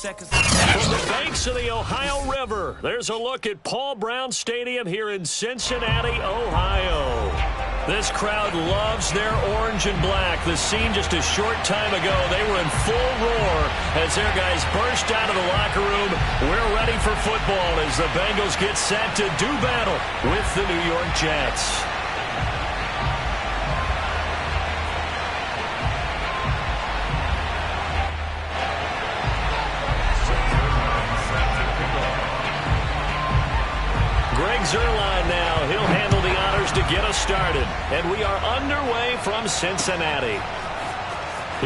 seconds. From the banks of the Ohio River, there's a look at Paul Brown Stadium here in Cincinnati, Ohio. This crowd loves their orange and black. The scene just a short time ago, they were in full roar as their guys burst out of the locker room. We're ready for football as the Bengals get set to do battle with the New York Jets. Zerline now. He'll handle the honors to get us started. And we are underway from Cincinnati.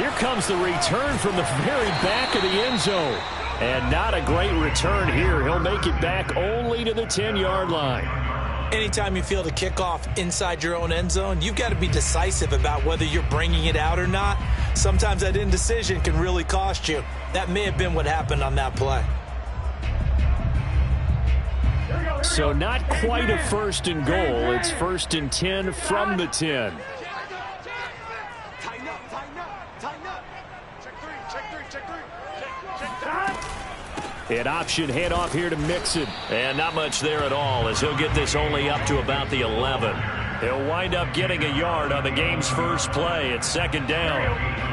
Here comes the return from the very back of the end zone. And not a great return here. He'll make it back only to the 10-yard line. Anytime you field a kickoff inside your own end zone, you've got to be decisive about whether you're bringing it out or not. Sometimes that indecision can really cost you. That may have been what happened on that play. So not quite a first and goal. It's first and 10 from the 10. An option handoff here to Mixon. And not much there at all as he'll get this only up to about the 11. He'll wind up getting a yard on the game's first play. It's second down.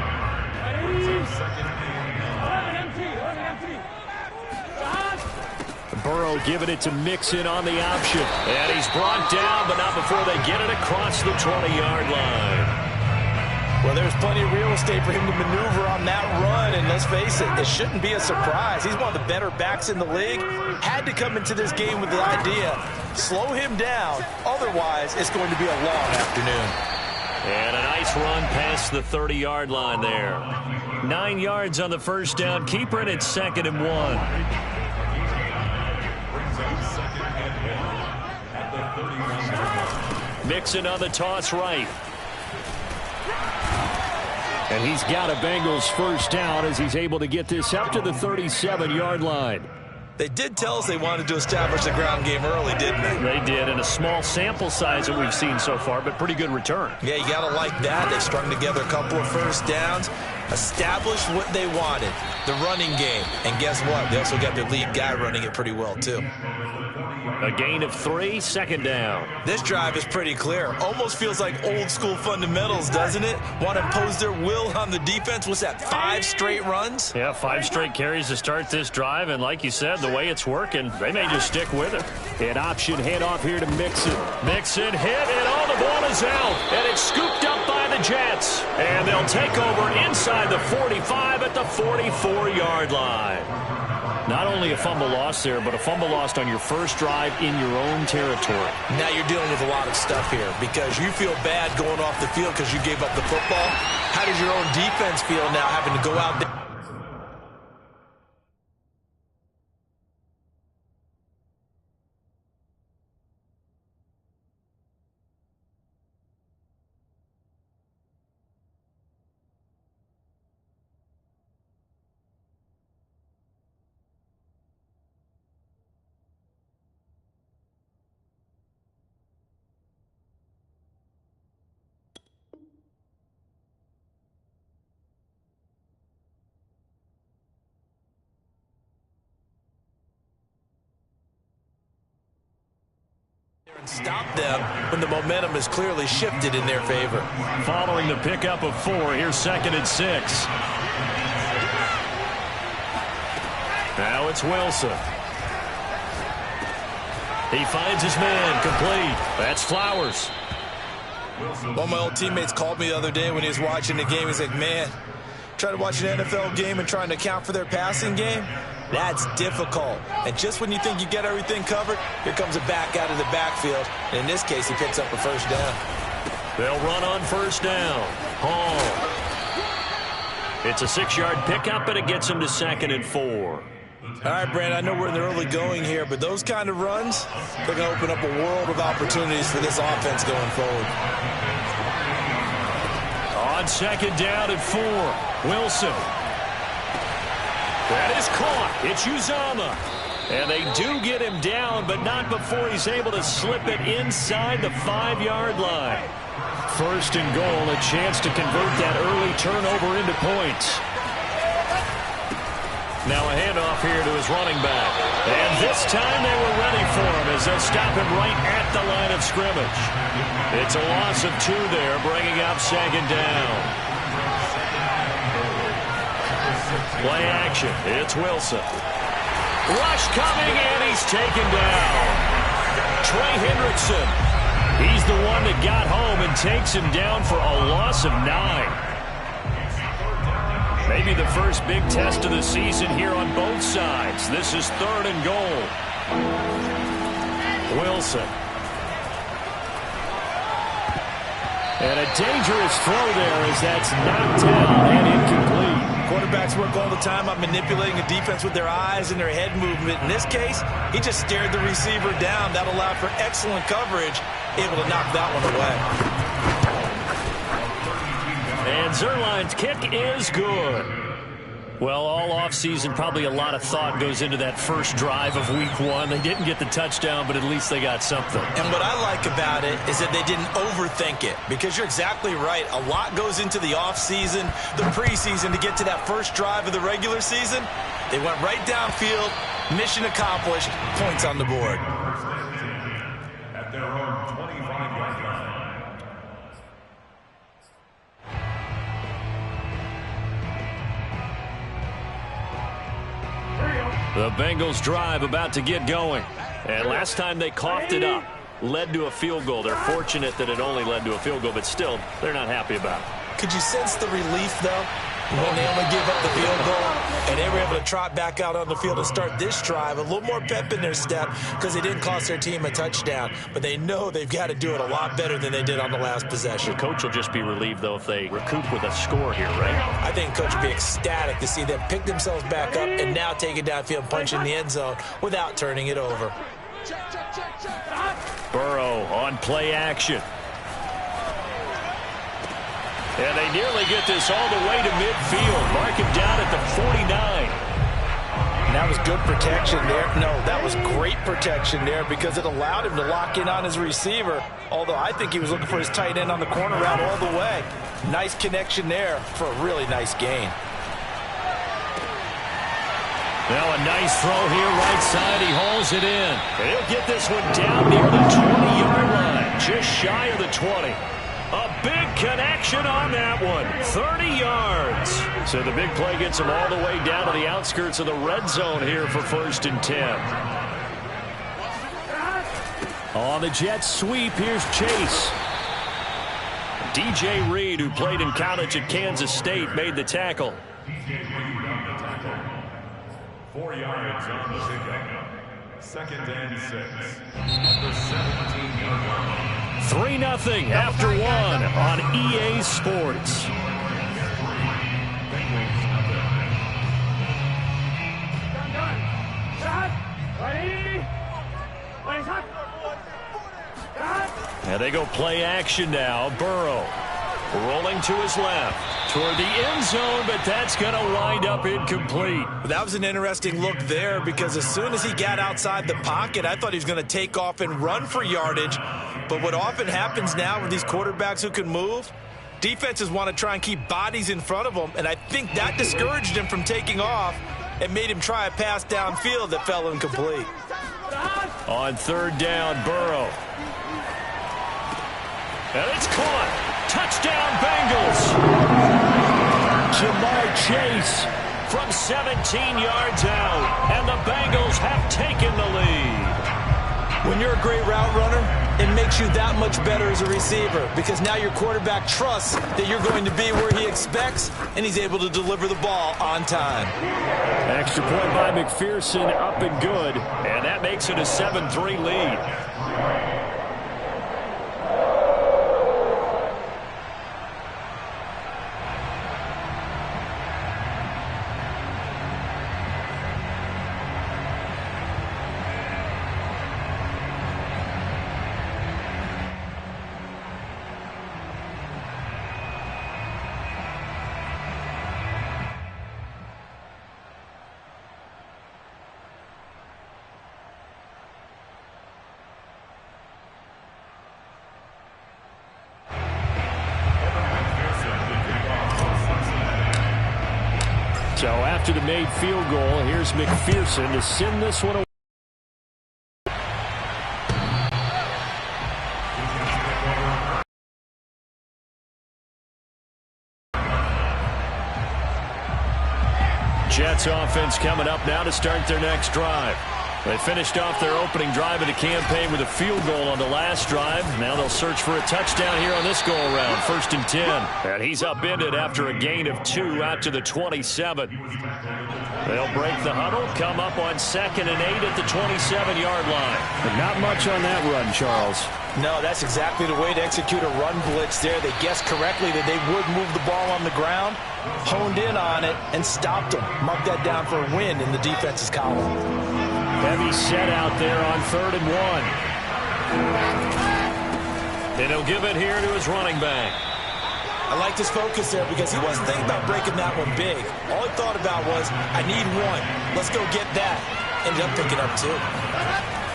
Burrow giving it to Mixon on the option. And he's brought down, but not before they get it across the 20-yard line. Well, there's plenty of real estate for him to maneuver on that run, and let's face it, it shouldn't be a surprise. He's one of the better backs in the league. Had to come into this game with the idea, slow him down, otherwise it's going to be a long afternoon. And a nice run past the 30-yard line there. 9 yards on the first down. Keeper it at 2nd and 1. Mixon on the toss right. And he's got a Bengals first down as he's able to get this up to the 37-yard line. They did tell us they wanted to establish the ground game early, didn't they? They did, in a small sample size that we've seen so far, but pretty good return. Yeah, you got to like that. They strung together a couple of first downs, established what they wanted, the running game. And guess what? They also got their lead guy running it pretty well, too. A gain of 3, second down. This drive is pretty clear. Almost feels like old school fundamentals, doesn't it? Want to impose their will on the defense. What's that, 5 straight runs? Yeah, 5 straight carries to start this drive. And like you said, the way it's working, they may just stick with it. An option handoff here to Mixon. Mixon hit, and all the ball is out. And it's scooped up by the Jets. And they'll take over inside the 45 at the 44-yard line. Not only a fumble loss there, but a fumble lost on your first drive in your own territory. Now you're dealing with a lot of stuff here because you feel bad going off the field because you gave up the football. How does your own defense feel now having to go out there? And stop them when the momentum is clearly shifted in their favor. Following the pickup of 4, here's 2nd and 6. Now it's Wilson. He finds his man, complete. That's Flowers. One of my old teammates called me the other day when he was watching the game. He's like, man, trying to watch an NFL game and trying to account for their passing game, that's difficult. And just when you think you get everything covered, here comes a back out of the backfield. And in this case, he picks up a first down. They'll run on first down. Hall. It's a 6-yard pickup, and it gets him to 2nd and 4. All right, Brandon, I know we're in the early going here, but those kind of runs, they're going to open up a world of opportunities for this offense going forward. On 2nd down and 4, Wilson. That is caught. It's Uzama. And they do get him down, but not before he's able to slip it inside the 5-yard line. First and goal, a chance to convert that early turnover into points. Now a handoff here to his running back. And this time they were ready for him as they'll stop him right at the line of scrimmage. It's a loss of 2 there, bringing up 2nd down. Play action. It's Wilson. Rush coming, and he's taken down. Trey Hendrickson. He's the one that got home and takes him down for a loss of 9. Maybe the first big test of the season here on both sides. This is 3rd and goal. Wilson. And a dangerous throw there as that's knocked down and incomplete. Quarterbacks work all the time on manipulating a defense with their eyes and their head movement. In this case, he just stared the receiver down. That allowed for excellent coverage, able to knock that one away. And Zerline's kick is good. Well, all offseason, probably a lot of thought goes into that first drive of Week 1. They didn't get the touchdown, but at least they got something. And what I like about it is that they didn't overthink it, because you're exactly right. A lot goes into the offseason, the preseason, to get to that first drive of the regular season. They went right downfield, mission accomplished, points on the board. At their own 25-yard line. The Bengals drive about to get going. And last time they coughed it up, led to a field goal. They're fortunate that it only led to a field goal, but still, they're not happy about it. Could you sense the relief, though, when they only gave up the field goal and they were able to trot back out on the field and start this drive? A little more pep in their step because they didn't cost their team a touchdown, but they know they've got to do it a lot better than they did on the last possession. The coach will just be relieved, though, if they recoup with a score here, right? I think coach will be ecstatic to see them pick themselves back up and now take it downfield and punch in the end zone without turning it over. Burrow on play action. And they nearly get this all the way to midfield. Mark him down at the 49. And that was good protection there. No, that was great protection there because it allowed him to lock in on his receiver. Although I think he was looking for his tight end on the corner route all the way. Nice connection there for a really nice gain. Now a nice throw here right side. He hauls it in. And he'll get this one down near the 20-yard line. Just shy of the 20. A big connection on that one. 30 yards. So the big play gets him all the way down to the outskirts of the red zone here for 1st and 10. On the jet sweep, here's Chase. DJ Reed, who played in college at Kansas State, made the tackle. 4 yards on the pickup. 2nd and 6. Number 17-yard line. 3-0 after 1 on EA Sports. And they go play action now. Burrow rolling to his left toward the end zone, but that's going to wind up incomplete. That was an interesting look there because as soon as he got outside the pocket, I thought he was going to take off and run for yardage. But what often happens now with these quarterbacks who can move, defenses want to try and keep bodies in front of them, and I think that discouraged him from taking off and made him try a pass downfield that fell incomplete. On 3rd down, Burrow. And it's caught. Touchdown, Bengals. Jamar Chase from 17 yards out, and the Bengals have taken the lead. When you're a great route runner, it makes you that much better as a receiver because now your quarterback trusts that you're going to be where he expects, and he's able to deliver the ball on time. Extra point by McPherson, up and good, and that makes it a 7-3 lead. So after the made field goal, here's McPherson to send this one away. Jets offense coming up now to start their next drive. They finished off their opening drive of the campaign with a field goal on the last drive. Now they'll search for a touchdown here on this go-around. 1st and 10. And he's upended after a gain of 2 out to the 27. They'll break the huddle, come up on 2nd and 8 at the 27-yard line. But not much on that run, Charles. No, that's exactly the way to execute a run blitz there. They guessed correctly that they would move the ball on the ground, honed in on it, and stopped them. Mark that down for a win in the defense's column. Heavy set out there on 3rd and 1. And he'll give it here to his running back. I liked his focus there because he wasn't thinking about breaking that one big. All he thought about was, I need 1. Let's go get that. Ended up picking up 2.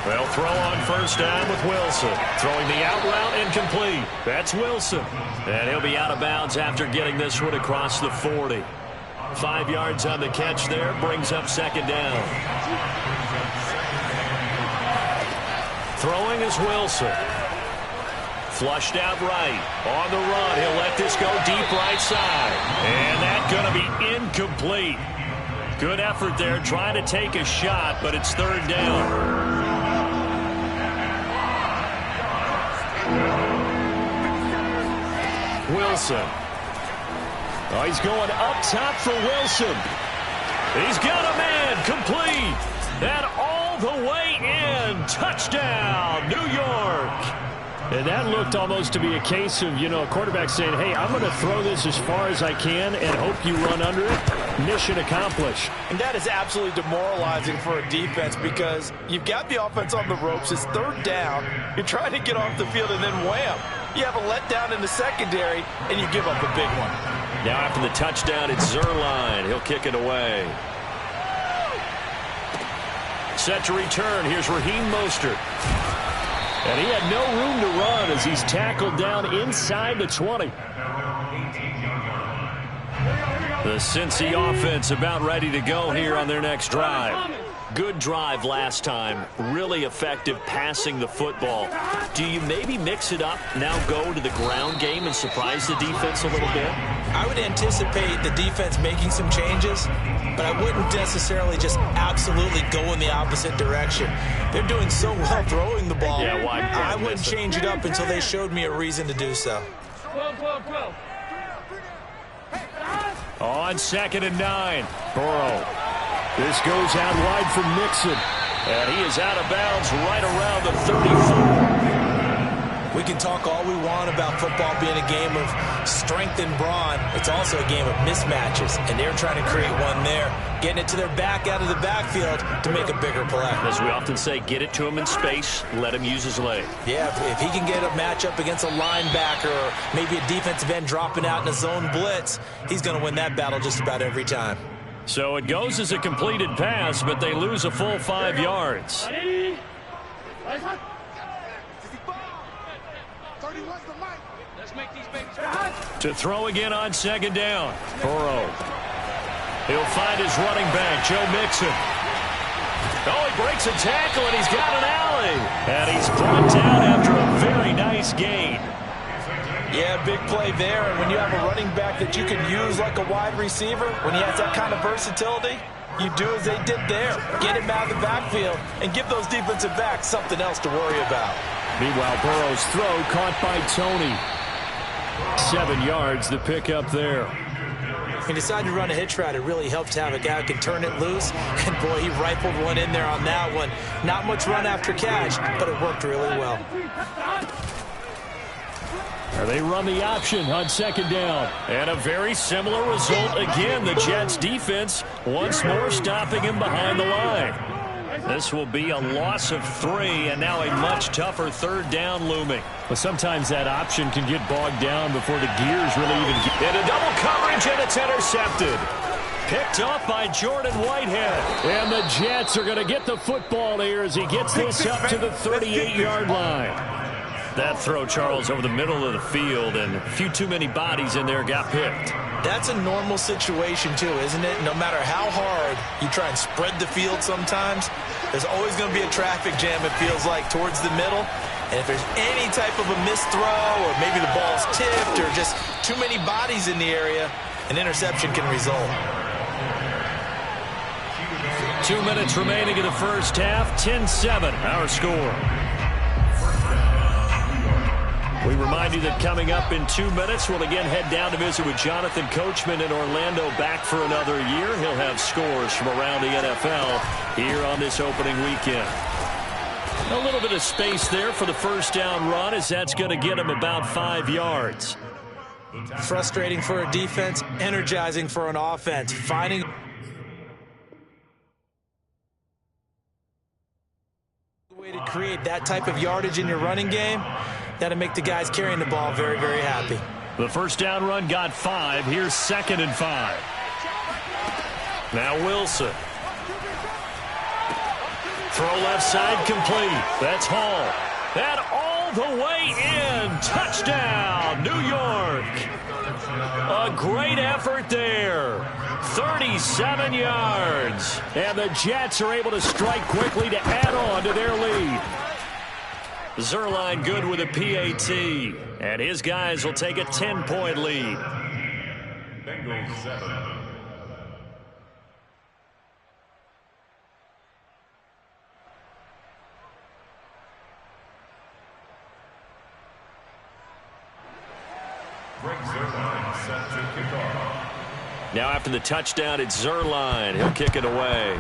They'll throw on 1st down with Wilson. Throwing the out route incomplete. That's Wilson. And he'll be out of bounds after getting this one across the 40. 5 yards on the catch there. Brings up 2nd down. Throwing is Wilson. Flushed out right. On the run. He'll let this go deep right side. And that's going to be incomplete. Good effort there trying to take a shot, but it's 3rd down. Wilson. Oh, he's going up top for Wilson. He's got a man. Complete. And all the way in. Touchdown, New York. And that looked almost to be a case of, a quarterback saying, hey, I'm going to throw this as far as I can and hope you run under it. Mission accomplished. And that is absolutely demoralizing for a defense because you've got the offense on the ropes. It's 3rd down. You're trying to get off the field, and then wham. You have a letdown in the secondary, and you give up a big one. Now after the touchdown, it's Zerline. He'll kick it away. Set to return. Here's Raheem Mostert. And he had no room to run as he's tackled down inside the 20. The Cincy offense about ready to go here on their next drive. Good drive last time. Really effective passing the football. Do you maybe mix it up, now go to the ground game and surprise the defense a little bit? I would anticipate the defense making some changes, but I wouldn't necessarily just absolutely go in the opposite direction. They're doing so well throwing the ball. Yeah, why I wouldn't change it up until they showed me a reason to do so. On 2nd and 9, Burrow. This goes out wide for Mixon. And he is out of bounds right around the 34. We can talk all we want about football being a game of strength and brawn. It's also a game of mismatches, and they're trying to create one there, getting it to their back out of the backfield to make a bigger play. As we often say, get it to him in space, let him use his leg. Yeah, if he can get a matchup against a linebacker or maybe a defensive end dropping out in a zone blitz, he's going to win that battle just about every time. So it goes as a completed pass, but they lose a full 5 yards. To throw again on 2nd down. Burrow. He'll find his running back, Joe Mixon. Oh, he breaks a tackle, and he's got an alley. And he's brought down after a very nice gain. Yeah, big play there. And when you have a running back that you can use like a wide receiver, when he has that kind of versatility, you do as they did there. Get him out of the backfield and give those defensive backs something else to worry about. Meanwhile, Burrow's throw caught by Tony. 7 yards, the pickup there. He decided to run a hitch route. It really helped to have a guy who can turn it loose. And, boy, he rifled one in there on that one. Not much run after catch, but it worked really well. They run the option on 2nd down. And a very similar result again. The Jets defense once more stopping him behind the line. This will be a loss of 3, and now a much tougher 3rd down looming. But sometimes that option can get bogged down before the gears really even get... Into double coverage, and it's intercepted. Picked off by Jordan Whitehead. And the Jets are going to get the football here as he gets this up to the 38-yard line. That throw, Charles, over the middle of the field, and a few too many bodies in there got picked. That's a normal situation too, isn't it? No matter how hard you try and spread the field sometimes, there's always going to be a traffic jam, it feels like, towards the middle. And if there's any type of a missed throw or maybe the ball's tipped or just too many bodies in the area, an interception can result. 2 minutes remaining in the first half. 10-7, our score. We remind you that coming up in 2 minutes, we'll again head down to visit with Jonathan Coachman in Orlando, back for another year. He'll have scores from around the NFL here on this opening weekend. A little bit of space there for the first down run, as that's going to get him about 5 yards. Frustrating for a defense, energizing for an offense. Finding a way to create that type of yardage in your running game, that'll make the guys carrying the ball very, very happy. The first down run got 5. Here's 2nd and 5. Now Wilson. Throw left side complete. That's Hall. That all the way in. Touchdown, New York. A great effort there. 37 yards. And the Jets are able to strike quickly to add on to their lead. Zerline good with a PAT. And his guys will take a 10-point lead. Bengals 7. Now after the touchdown, it's Zerline. He'll kick it away.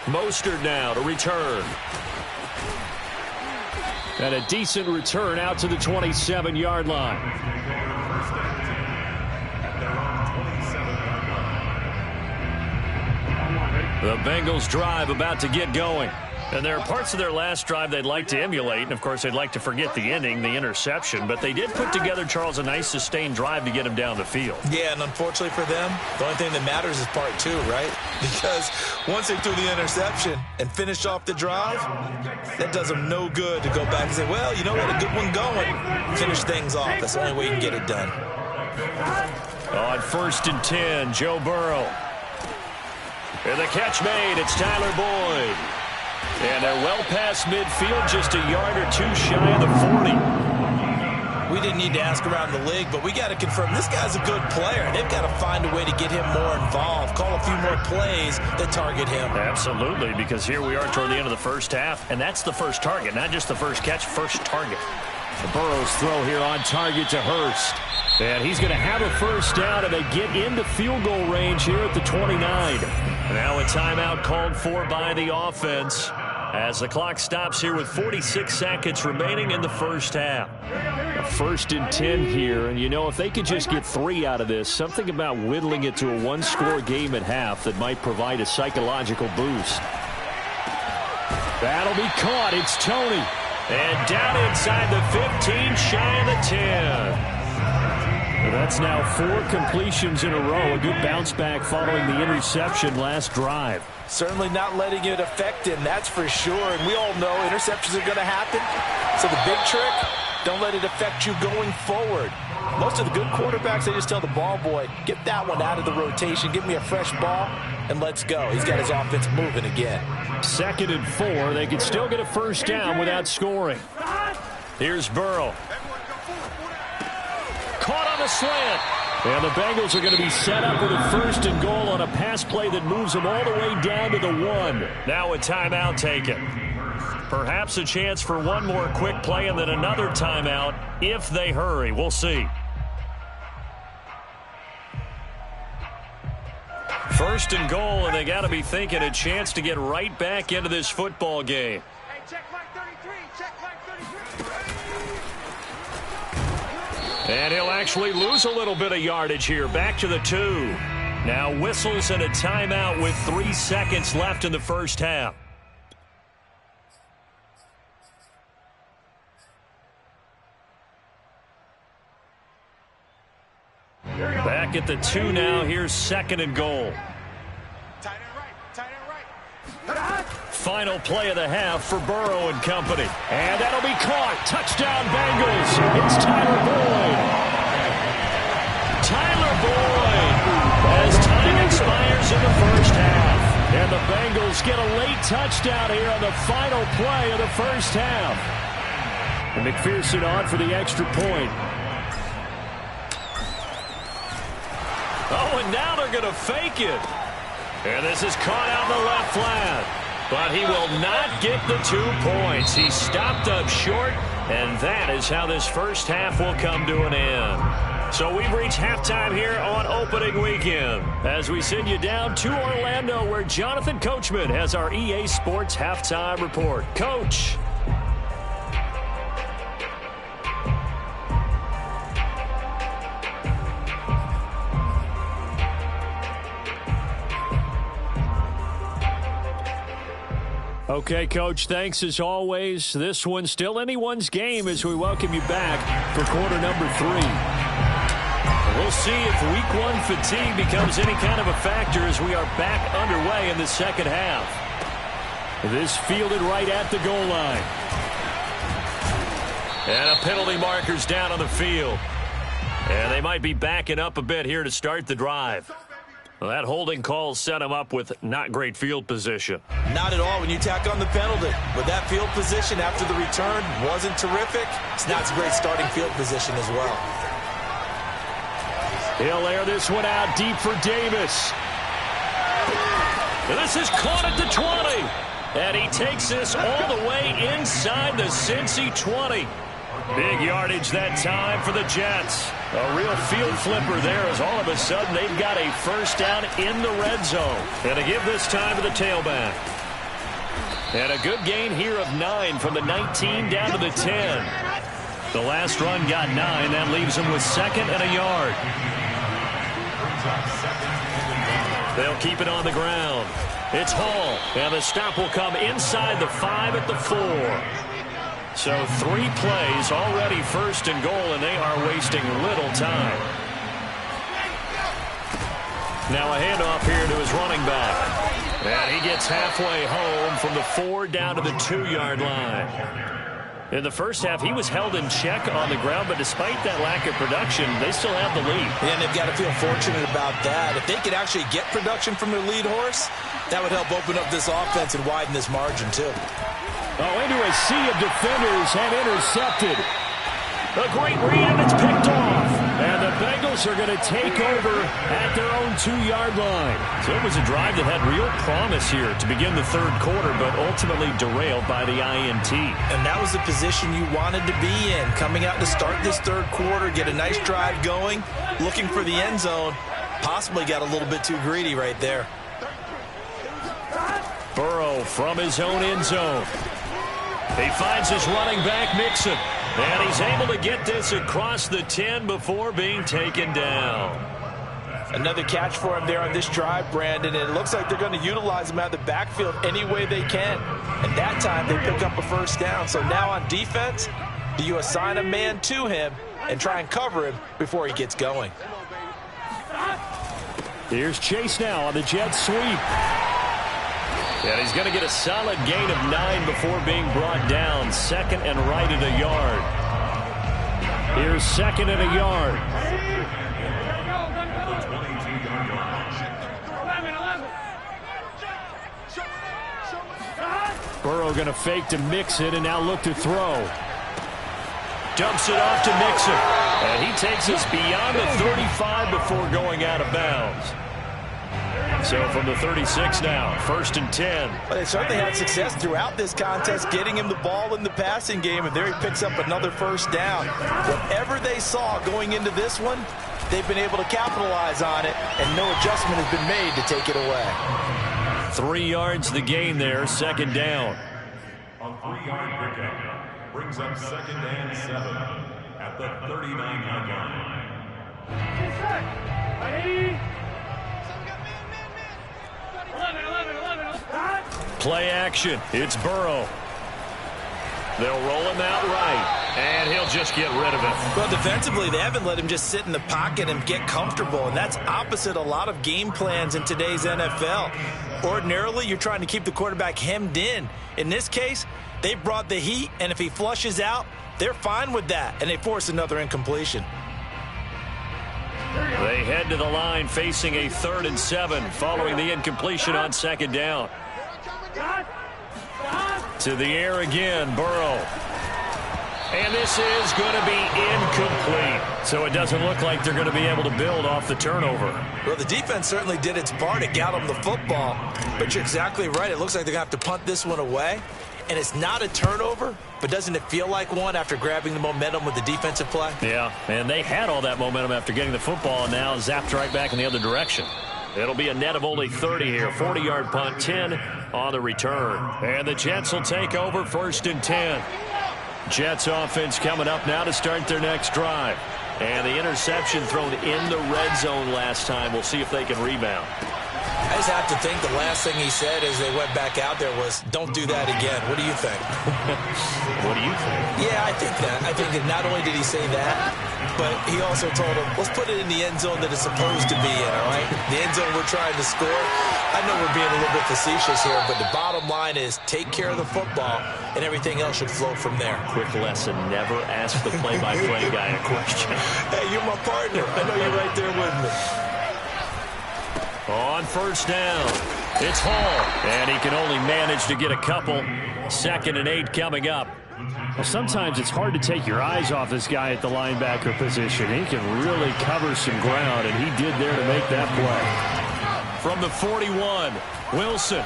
Mostert now to return. And a decent return out to the 27-yard line. The Bengals drive about to get going. And there are parts of their last drive they'd like to emulate. And, of course, they'd like to forget the ending, the interception. But they did put together, Charles, a nice sustained drive to get him down the field. Yeah, and unfortunately for them, the only thing that matters is part 2, right? Because once they threw the interception and finished off the drive, that does them no good to go back and say, well, you know, we had a good one going. Finish things off. That's the only way you can get it done. On 1st and 10, Joe Burrow. And the catch made. It's Tyler Boyd. And they're well past midfield, just a yard or 2 shy of the 40. We didn't need to ask around the league, but we got to confirm this guy's a good player. They've got to find a way to get him more involved, call a few more plays that target him. Absolutely, because here we are toward the end of the first half, and that's the first target, not just the first catch, first target. The Burrow's throw here on target to Hurst. And he's going to have a first down, and they get into field goal range here at the 29. Now a timeout called for by the offense as the clock stops here with 46 seconds remaining in the first half. A 1st and 10 here, and you know, if they could just get 3 out of this, something about whittling it to a 1-score game at half that might provide a psychological boost. That'll be caught. It's Tony. And down inside the 15, shy of the 10. That's now 4 completions in a row. A good bounce back following the interception last drive. Certainly not letting it affect him, that's for sure. And we all know interceptions are going to happen. So the big trick, don't let it affect you going forward. Most of the good quarterbacks, they just tell the ball boy, get that one out of the rotation, give me a fresh ball, and let's go. He's got his offense moving again. 2nd and 4. They could still get a first down without scoring. Here's Burrow. Caught on a slant. And the Bengals are going to be set up with a 1st and goal on a pass play that moves them all the way down to the 1. Now a timeout taken. Perhaps a chance for one more quick play and then another timeout if they hurry. We'll see. 1st and goal, and they got to be thinking a chance to get right back into this football game. Hey, check Mike 33. Check Mike 33. And he'll actually lose a little bit of yardage here. Back to the 2. Now whistles and a timeout with 3 seconds left in the first half. Back at the 2 now. Here's 2nd and goal. Tight end right. Tight end right. final play of the half for Burrow and company. And that'll be caught. Touchdown, Bengals. It's Tyler Boyd. Tyler Boyd as time expires in the first half. And the Bengals get a late touchdown here on the final play of the first half. And McPherson on for the extra point. Oh, and now they're going to fake it. And this is caught out in the left flat. But he will not get the 2 points. He stopped up short, and that is how this first half will come to an end. So we've reached halftime here on opening weekend as we send you down to Orlando where Jonathan Coachman has our EA Sports halftime report. Coach. Okay, Coach, thanks as always. This one's still anyone's game as we welcome you back for quarter number 3. We'll see if week 1 fatigue becomes any kind of a factor as we are back underway in the second half. This fielded right at the goal line. And a penalty marker's down on the field. And they might be backing up a bit here to start the drive. Well, that holding call set him up with not great field position. Not at all when you tack on the penalty. But that field position after the return wasn't terrific. It's not a great starting field position as well. He'll air this one out deep for Davis. And this is caught at the 20. And he takes this all the way inside the Cincy 20. Big yardage that time for the Jets. A real field flipper there as all of a sudden they've got a first down in the red zone. And to give this time to the tailback. And a good gain here of 9 from the 19 down to the 10. The last run got 9. That leaves him with 2nd and a yard. They'll keep it on the ground. It's Hall. And the stop will come inside the 5 at the 4. So 3 plays already 1st and goal, and they are wasting little time. Now a handoff here to his running back. And he gets halfway home from the 4 down to the 2-yard line. In the first half, he was held in check on the ground, but despite that lack of production, they still have the lead. And they've got to feel fortunate about that. If they could actually get production from their lead horse, that would help open up this offense and widen this margin, too. Oh, into a sea of defenders and intercepted. A great read, and it's picked off. And the Bengals are going to take over at their own 2-yard line. So it was a drive that had real promise here to begin the third quarter, but ultimately derailed by the INT. And that was the position you wanted to be in. Coming out to start this third quarter, get a nice drive going, looking for the end zone. Possibly got a little bit too greedy right there. Burrow from his own end zone. He finds his running back, Mixon. And he's able to get this across the 10 before being taken down. Another catch for him there on this drive, Brandon. And it looks like they're going to utilize him out of the backfield any way they can. And that time they pick up a first down. So now on defense, do you assign a man to him and try and cover him before he gets going? Here's Chase now on the jet sweep. And he's going to get a solid gain of 9 before being brought down. 2nd and right at a yard. Here's 2nd and a yard. Burrow going to fake to Mixon and now look to throw. Dumps it off to Mixon. And he takes us beyond the 35 before going out of bounds. So from the 36 now, 1st and 10. Well, they certainly had success throughout this contest, getting him the ball in the passing game, and there he picks up another first down. Whatever they saw going into this one, they've been able to capitalize on it, and no adjustment has been made to take it away. 3 yards the gain there, 2nd down. A 3-yard pickup brings up 2nd and 7 at the 39-yard line. Play action. It's Burrow. They'll roll him out right. And he'll just get rid of it. Well, defensively, they haven't let him just sit in the pocket and get comfortable, and that's opposite a lot of game plans in today's NFL. Ordinarily, you're trying to keep the quarterback hemmed in. In this case, they brought the heat, and if he flushes out, they're fine with that, and they force another incompletion. They head to the line facing a 3rd and 7 following the incompletion on 2nd down. To the air again, Burrow. And this is going to be incomplete. So it doesn't look like they're going to be able to build off the turnover. Well, the defense certainly did its part to get them the football. But you're exactly right. It looks like they're going to have to punt this one away. And it's not a turnover, but doesn't it feel like one after grabbing the momentum with the defensive play? Yeah, and they had all that momentum after getting the football and now zapped right back in the other direction. It'll be a net of only 30 here. 40-yard punt, 10 on the return. And the Jets will take over 1st and 10. Jets offense coming up now to start their next drive. And the interception thrown in the red zone last time. We'll see if they can rebound. I just have to think the last thing he said as they went back out there was, don't do that again. What do you think? What do you think? Yeah, I think that. I think that not only did he say that, but he also told him, let's put it in the end zone that it's supposed to be in, all right? The end zone we're trying to score. I know we're being a little bit facetious here, but the bottom line is take care of the football, and everything else should flow from there. Quick lesson, never ask the play-by-play guy a question. Hey, you're my partner. I know you're right there with me. On 1st down, it's Hall, and he can only manage to get a couple. 2nd and 8 coming up. Well, sometimes it's hard to take your eyes off this guy at the linebacker position. He can really cover some ground, and he did there to make that play. From the 41, Wilson.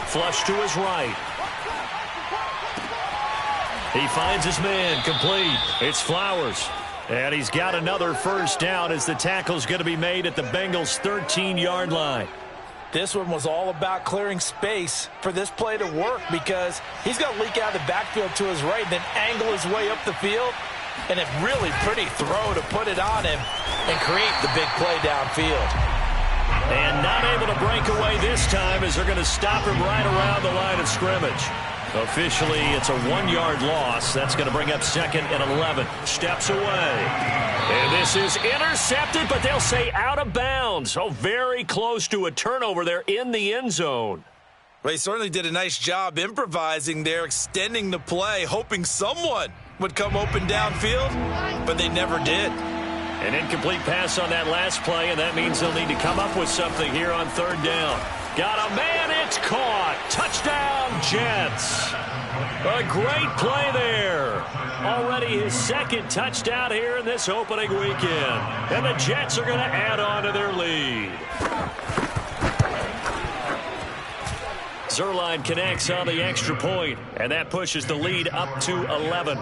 Flush to his right. He finds his man, complete. It's Flowers. And he's got another 1st down as the tackle's going to be made at the Bengals' 13-yard line. This one was all about clearing space for this play to work because he's going to leak out of the backfield to his right, then angle his way up the field. And a really pretty throw to put it on him and create the big play downfield. And not able to break away this time as they're going to stop him right around the line of scrimmage. Officially, it's a 1-yard loss. That's going to bring up 2nd and 11. Steps away. And this is intercepted, but they'll say out of bounds. Oh, very close to a turnover there in the end zone. Well, he certainly did a nice job improvising there, extending the play, hoping someone would come open downfield, but they never did. An incomplete pass on that last play, and that means they'll need to come up with something here on 3rd down. Got a man, it's caught. Touchdown, Jets. A great play there. Already his 2nd touchdown here in this opening weekend. And the Jets are going to add on to their lead. Zuerlein connects on the extra point, and that pushes the lead up to 11.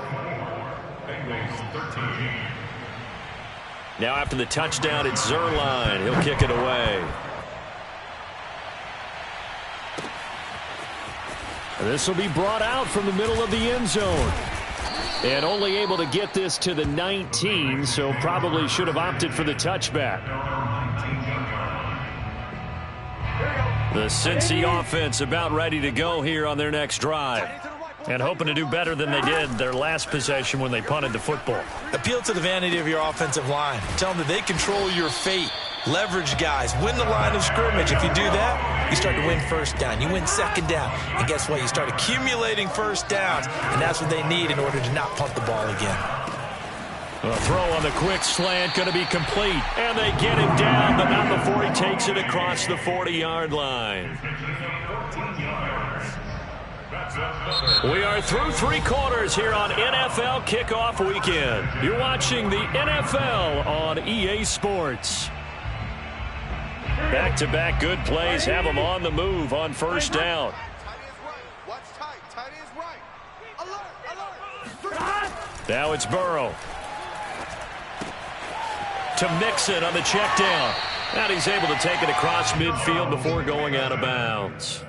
Now after the touchdown, it's Zuerlein. He'll kick it away. This will be brought out from the middle of the end zone. And only able to get this to the 19, so probably should have opted for the touchback. The Cincy offense about ready to go here on their next drive. And hoping to do better than they did their last possession when they punted the football. Appeal to the vanity of your offensive line. Tell them that they control your fate. Leverage guys. Win the line of scrimmage. If you do that, you start to win 1st down. You win 2nd down. And guess what? You start accumulating 1st downs. And that's what they need in order to not punt the ball again. A throw on the quick slant going to be complete. And they get him down, but not before he takes it across the 40-yard line. We are through 3 quarters here on NFL Kickoff Weekend. You're watching the NFL on EA Sports. Back-to-back good plays have them on the move on 1st down. Now it's Burrow. To Mixon on the check down. And he's able to take it across midfield before going out of bounds.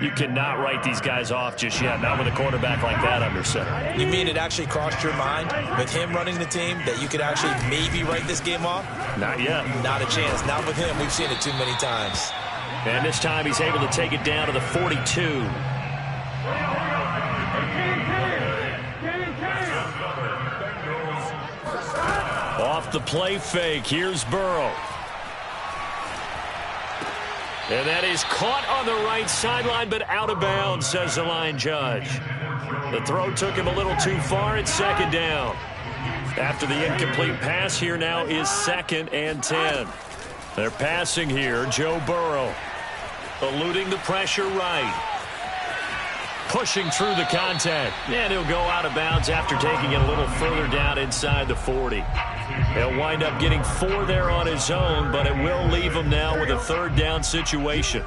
You cannot write these guys off just yet, not with a quarterback like that under center. You mean it actually crossed your mind with him running the team that you could actually maybe write this game off? Not yet. Not a chance. Not with him. We've seen it too many times. And this time he's able to take it down to the 42. off the play fake. Here's Burrow. And that is caught on the right sideline, but out of bounds, says the line judge. The throw took him a little too far. It's second down. After the incomplete pass, here now is 2nd and 10. They're passing here. Joe Burrow eluding the pressure right. Pushing through the contact. And he'll go out of bounds after taking it a little further down inside the 40. He'll wind up getting 4 there on his own, but it will leave him now with a 3rd down situation.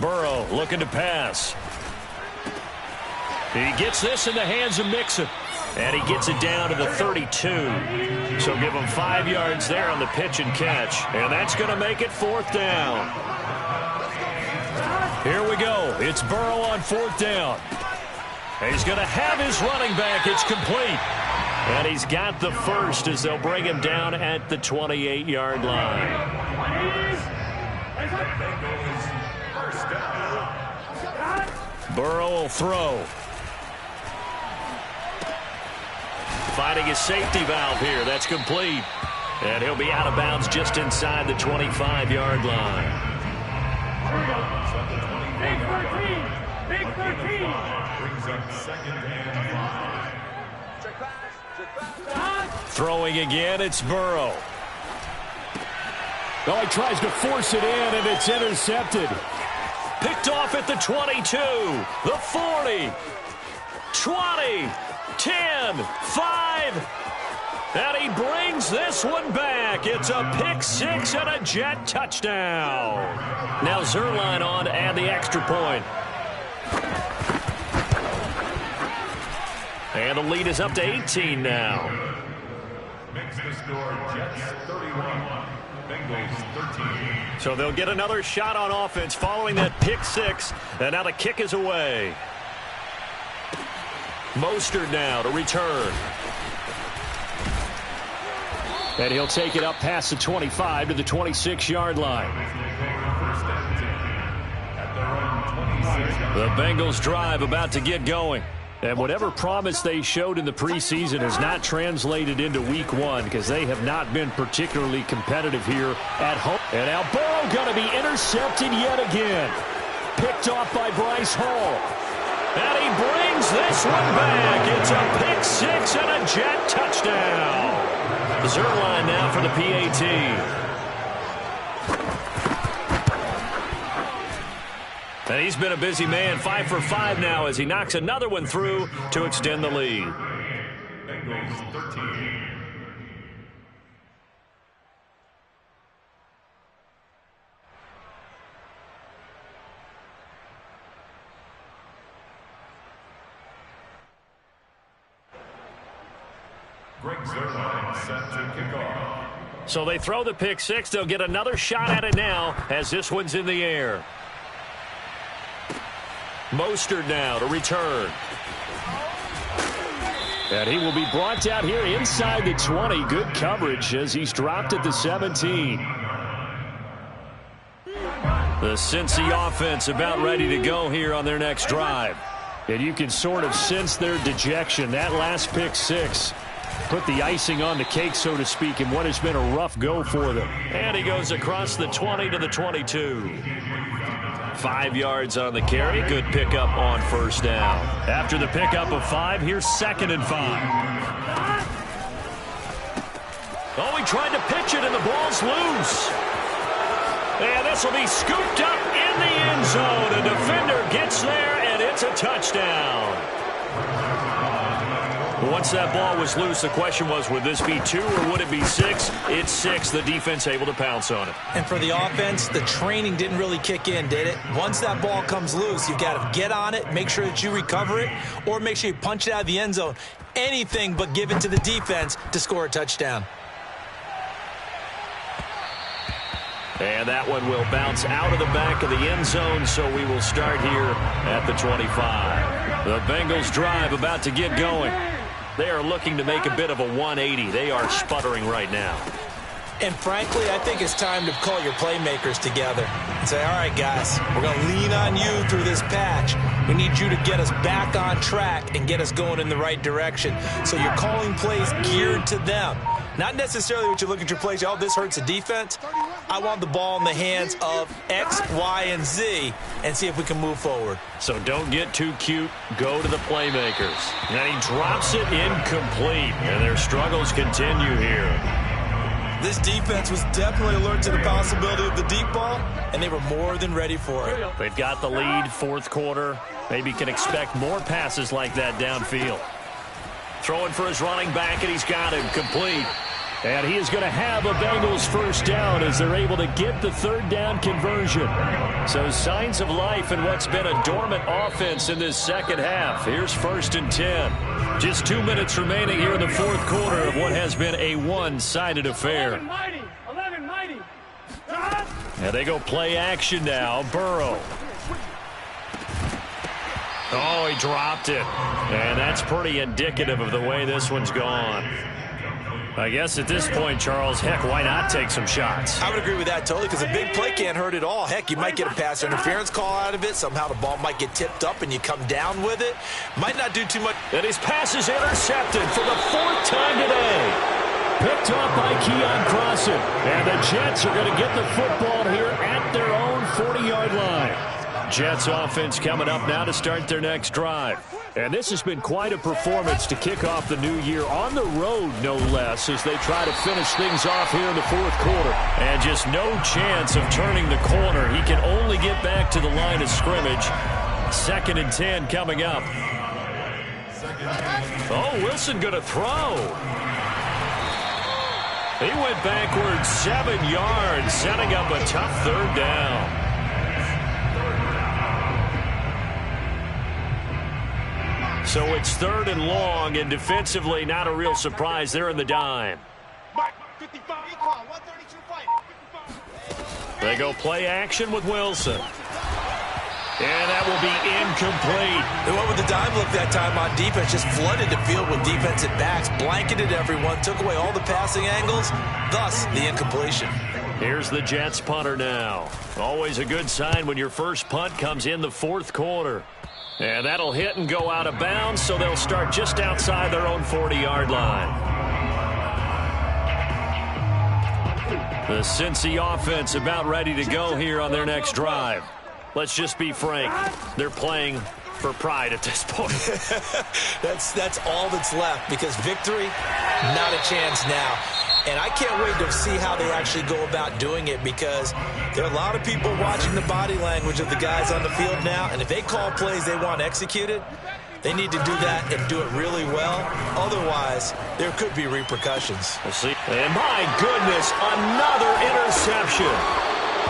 Burrow looking to pass. He gets this in the hands of Mixon. And he gets it down to the 32. So give him 5 yards there on the pitch and catch. And that's going to make it 4th down. Here we go. It's Burrow on 4th down. He's going to have his running back. It's complete. And he's got the first as they'll bring him down at the 28-yard line. Burrow will throw. Finding his safety valve here. That's complete. And he'll be out of bounds just inside the 25-yard line. Big 13. Brings up 2nd and 5. Throwing again, it's Burrow. Oh, he tries to force it in, and it's intercepted. Picked off at the 22, the 40, 20, 10, 5, and he brings this one back. It's a pick 6 and a Jet touchdown. Now Zerline on to add the extra point. And the lead is up to 18 now. Makes the score Jets 31, Bengals 13. So they'll get another shot on offense following that pick 6, and now the kick is away. Mostert now to return. And he'll take it up past the 25 to the 26-yard line. The Bengals drive about to get going. And whatever promise they showed in the preseason has not translated into week 1 because they have not been particularly competitive here at home. And now Burrow going to be intercepted yet again. Picked off by Bryce Hall. And he brings this one back. It's a pick 6 and a Jet touchdown. Zerline now for the PAT. And he's been a busy man, 5 for 5 now as he knocks another one through to extend the lead. Bengals 13. Greg Zerline set to kick off. So they throw the pick 6. They'll get another shot at it now as this one's in the air. Mostert now to return. And he will be brought down here inside the 20. Good coverage as he's dropped at the 17. The Cincy offense about ready to go here on their next drive. And you can sort of sense their dejection. That last pick 6 put the icing on the cake, so to speak, in what has been a rough go for them. And he goes across the 20 to the 22. 5 yards on the carry. Good pickup on first down. After the pickup of 5, here's 2nd and 5. Oh, he tried to pitch it, and the ball's loose. And this will be scooped up in the end zone. A defender gets there, and it's a touchdown. Once that ball was loose, the question was, would this be 2 or would it be 6? It's 6. The defense able to pounce on it. And for the offense, the training didn't really kick in, did it? Once that ball comes loose, you've got to get on it, make sure that you recover it, or make sure you punch it out of the end zone. Anything but give it to the defense to score a touchdown. And that one will bounce out of the back of the end zone, so we will start here at the 25. The Bengals drive about to get going. They are looking to make a bit of a 180. They are sputtering right now. And frankly, I think it's time to call your playmakers together and say, all right, guys, we're going to lean on you through this patch. We need you to get us back on track and get us going in the right direction. So you're calling plays geared to them. Not necessarily what you look at your plays, oh, this hurts the defense. I want the ball in the hands of X, Y, and Z and see if we can move forward. So don't get too cute. Go to the playmakers. And he drops it incomplete. And their struggles continue here. This defense was definitely alert to the possibility of the deep ball, and they were more than ready for it. They've got the lead, fourth quarter. Maybe can expect more passes like that downfield. Throwing for his running back, and he's got him complete. And he is going to have a Bengals first down as they're able to get the third down conversion. So signs of life in what's been a dormant offense in this second half. Here's 1st and 10. Just 2 minutes remaining here in the fourth quarter of what has been a one-sided affair. 11 mighty. And they go play action now. Burrow. Oh, he dropped it. And that's pretty indicative of the way this one's gone. I guess at this point, Charles, heck, why not take some shots? I would agree with that totally because a big play can't hurt at all. Heck, you might get a pass interference call out of it. Somehow the ball might get tipped up and you come down with it. Might not do too much. And his pass is intercepted for the 4th time today. Picked off by Keon Crossan. And the Jets are going to get the football here at their own 40-yard line. Jets offense coming up now to start their next drive. And this has been quite a performance to kick off the new year on the road, no less, as they try to finish things off here in the fourth quarter. And just no chance of turning the corner. He can only get back to the line of scrimmage. 2nd and 10 coming up. Oh, Wilson going to throw. He went backwards 7 yards, setting up a tough third down. So it's 3rd and long, and defensively, not a real surprise. They're in the dime. They go play action with Wilson. And that will be incomplete. They went with the dime look that time on defense, just flooded the field with defensive backs, blanketed everyone, took away all the passing angles, thus the incompletion. Here's the Jets punter now. Always a good sign when your first punt comes in the fourth quarter. And that'll hit and go out of bounds, so they'll start just outside their own 40-yard line. The Cincy offense about ready to go here on their next drive. Let's just be frank. They're playing for pride at this point. That's all that's left because victory, not a chance now. And I can't wait to see how they actually go about doing it because there are a lot of people watching the body language of the guys on the field now. And if they call plays they want executed, they need to do that and do it really well. Otherwise, there could be repercussions. We'll see. And my goodness, another interception.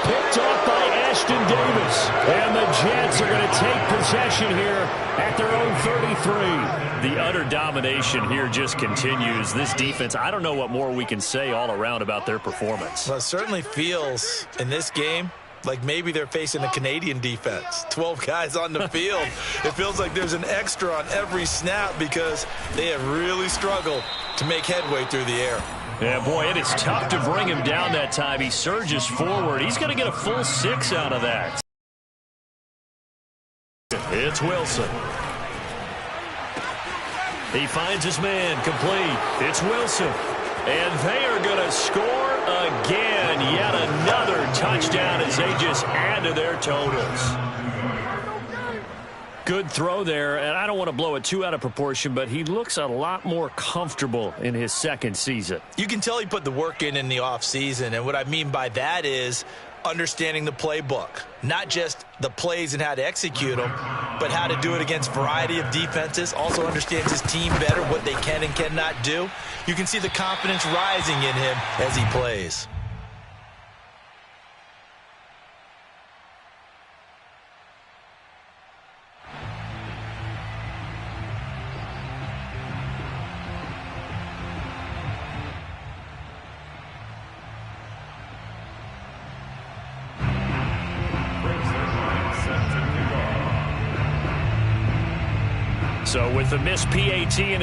Picked off by Ashton Davis. And the Jets are going to take possession here at their own 33. The utter domination here just continues. This defense, I don't know what more we can say all around about their performance. Well, it certainly feels in this game like maybe they're facing a Canadian defense. 12 guys on the field. It feels like there's an extra on every snap because they have really struggled to make headway through the air. Yeah, boy, it is tough to bring him down that time. He surges forward. He's going to get a full 6 out of that. It's Wilson. He finds his man complete. It's Wilson. And they are going to score again. Yet another touchdown as they just add to their totals. Good throw there, and I don't want to blow it too out of proportion, but he looks a lot more comfortable in his second season. You can tell he put the work in the offseason, and what I mean by that is understanding the playbook. Not just the plays and how to execute them, but how to do it against a variety of defenses. Also understands his team better, what they can and cannot do. You can see the confidence rising in him as he plays. So with the missed PAT and